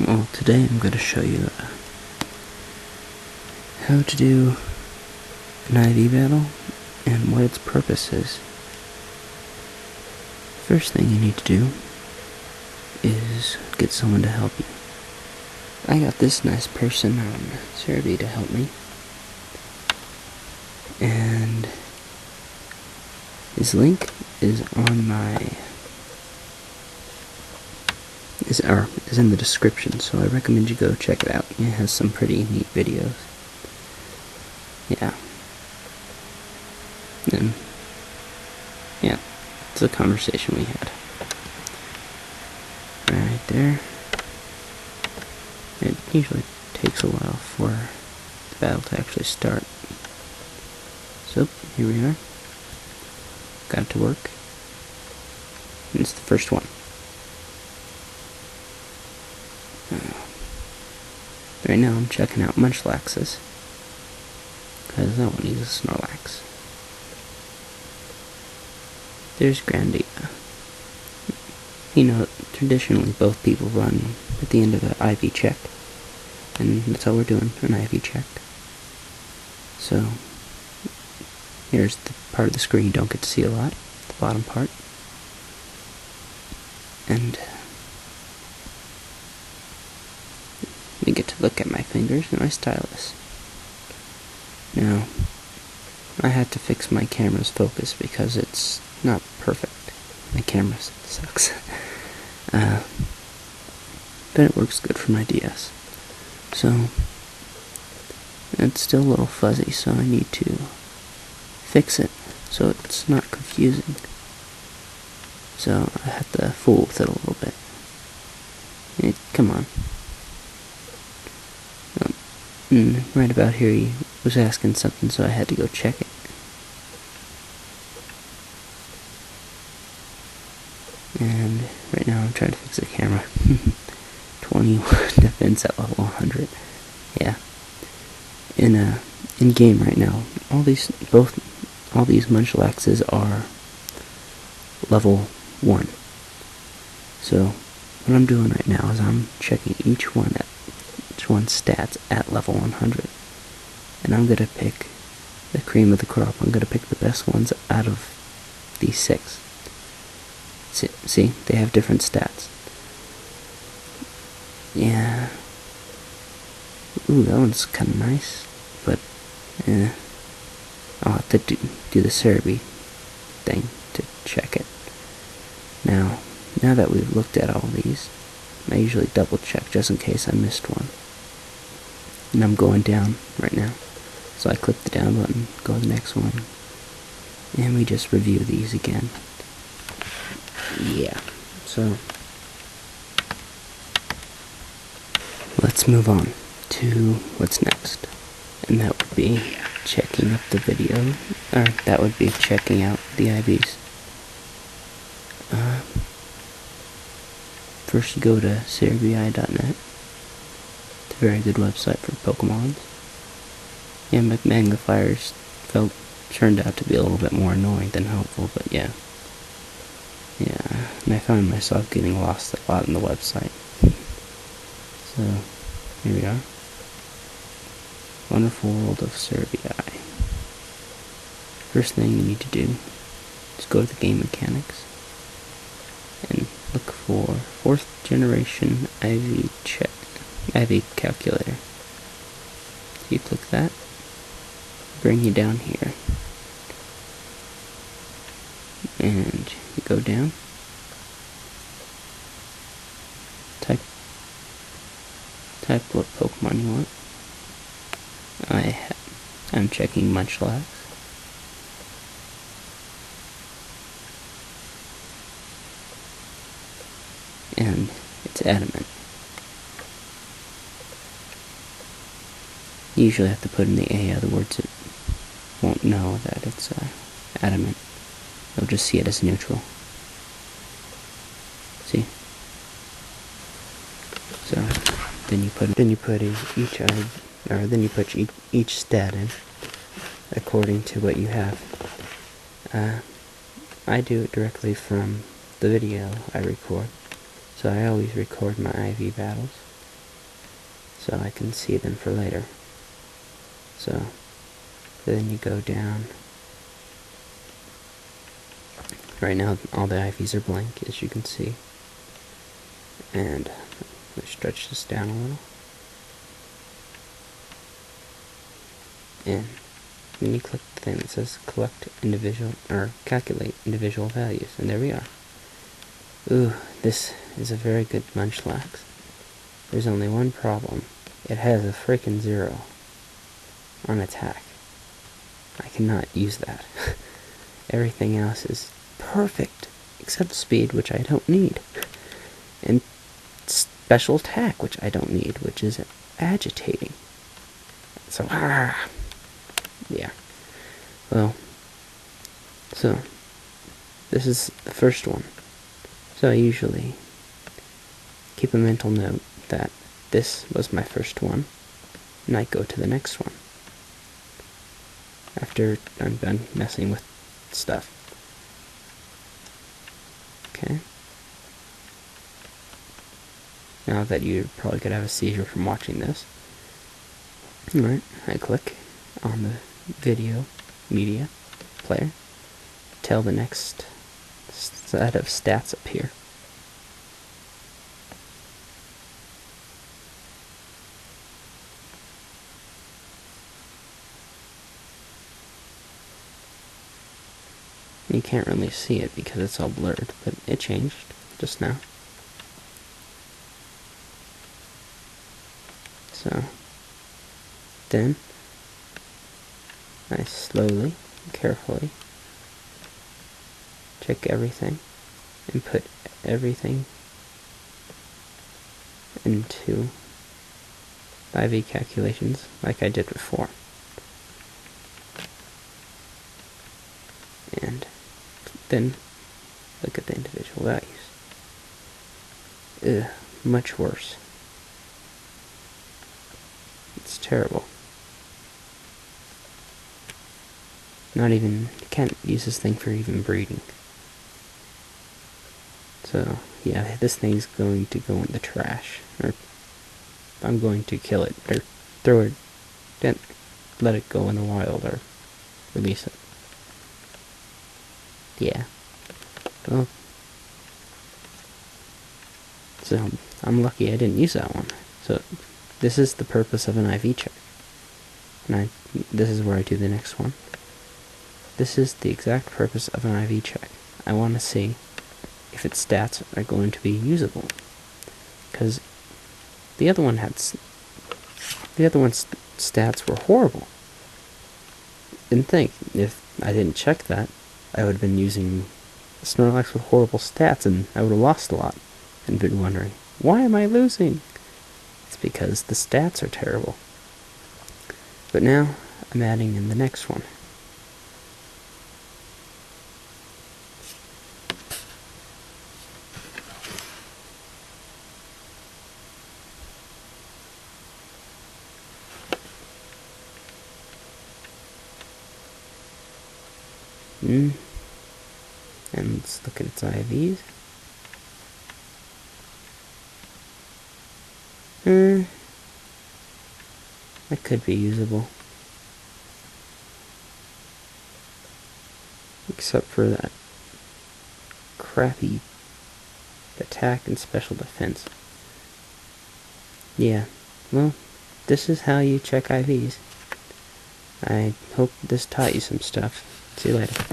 Well, today I'm going to show you how to do an IV battle and what its purpose is. First thing you need to do is get someone to help you. I got this nice person on HARWII to help me, and his link is on my is in the description, so I recommend you go check it out. It has some pretty neat videos. Yeah. And yeah, it's a conversation we had. Right there. It usually takes a while for the battle to actually start. So, here we are. Got it to work. And it's the first one. Right now I'm checking out Munchlax's, because I want to use a Snorlax. There's Grandia. You know, traditionally both people run at the end of an IV check, and that's all we're doing, an IV check. So, here's the part of the screen you don't get to see a lot, the bottom part. And you get to look at my fingers and my stylus. Now, I had to fix my camera's focus because it's not perfect. My camera sucks. But it works good for my DS. So, it's still a little fuzzy, so I need to fix it so it's not confusing. So, I have to fool with it a little bit. Come on. And right about here he was asking something, so I had to go check it. And right now I'm trying to fix the camera. 21 defense at level 100. Yeah. In game right now, all these Munchlaxes are level 1. So what I'm doing right now is I'm checking each one's stats at level 100. And I'm gonna pick the cream of the crop. I'm gonna pick the best ones out of these 6. See, they have different stats. Yeah. Ooh, that one's kind of nice, but I'll have to do the HARWII thing to check it. Now that we've looked at all these, I usually double check just in case I missed one. And I'm going down right now, so I click the down button, go to the next one, and we just review these again. Yeah, so let's move on to what's next, and that would be checking up the video, or that would be checking out the IVs. First you go to HARWII.net. It's a very good website for Pokemons. Yeah, my magnifiers turned out to be a little bit more annoying than helpful, but yeah. Yeah, and I found myself getting lost a lot on the website. So, here we are. Wonderful World of HARWII. First thing you need to do is go to the game mechanics and look for 4th generation IV calculator. So you click that, bring you down here, and you go down, type what Pokemon you want. I'm checking Munchlax. And it's adamant. You usually have to put in the A, other words it won't know that it's adamant. It'll just see it as neutral. See? So then you put each or then you put each stat in according to what you have. I do it directly from the video I record, so I always record my IV battles so I can see them for later. So then you go down. Right now all the IVs are blank, as you can see, and let's stretch this down a little, and then you click the thing that says collect individual, or calculate individual values, and there we are. Ooh, this is a very good munchlax. There's only one problem. It has a freaking 0 on attack. I cannot use that. Everything else is perfect, except speed, which I don't need, and special attack, which I don't need, which is agitating. So, yeah. Well, so this is the first one. So I usually keep a mental note that this was my first one, and I go to the next one after I'm done messing with stuff. Okay. Now that you're probably gonna have a seizure from watching this. Alright, I click on the video media player till the next set of stats appear. You can't really see it because it's all blurred, but it changed just now. So then I slowly, carefully check everything and put everything into IV calculations like I did before. And then look at the individual values. Ugh, much worse. It's terrible. Not even, can't use this thing for even breeding. So, yeah, this thing's going to go in the trash. Or I'm going to kill it, or throw it, then let it go in the wild, or release it. Yeah. Well, so I'm lucky I didn't use that one. So this is the purpose of an IV check. And this is where I do the next one. This is the exact purpose of an IV check. I want to see if its stats are going to be usable. Because the other one's stats were horrible. Didn't think, if I didn't check that, I would have been using Snorlax with horrible stats and I would have lost a lot. And been wondering, why am I losing? It's because the stats are terrible. But now, I'm adding in the next one. And let's look at its IVs. That could be usable. Except for that crappy attack and special defense. Yeah, well, this is how you check IVs. I hope this taught you some stuff. See you later.